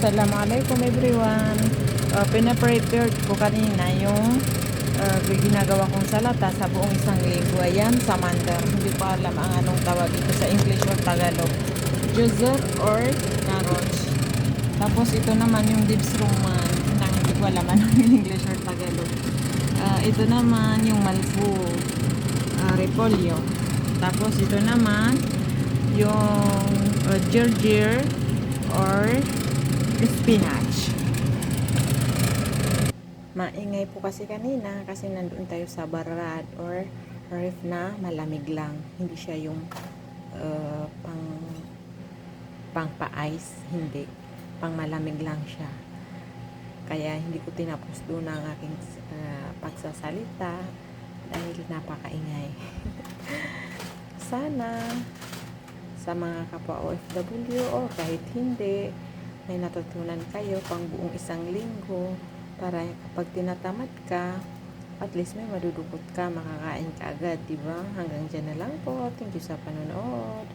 Assalamualaikum everyone. Pina-prepared ko kanina yung ginagawa kong salata sa buong isang linggo. Ayan, samander. Hindi ko alam ang anong tawag ito sa English or Tagalog. Juzer or carrots. Tapos ito naman yung dips ruman. Hindi ko alam anong English or Tagalog. Ito naman yung malfu. Repolyo. Tapos ito naman yung gerger or spinach. Maingay po kasi kanina kasi nandoon tayo sa barad or ref na malamig lang. Hindi siya yung pang pa-ice, hindi. Pang malamig lang siya. Kaya hindi ko tinapos doon ang aking pagsasalita dahil napakaingay. Sana sa mga kapwa OFW o kahit hindi, may natutunan kayo pang buong isang linggo para kapag tinatamad ka, at least may madudukot ka, makakain ka agad, diba? Hanggang dyan na lang po. Thank you sa panonood.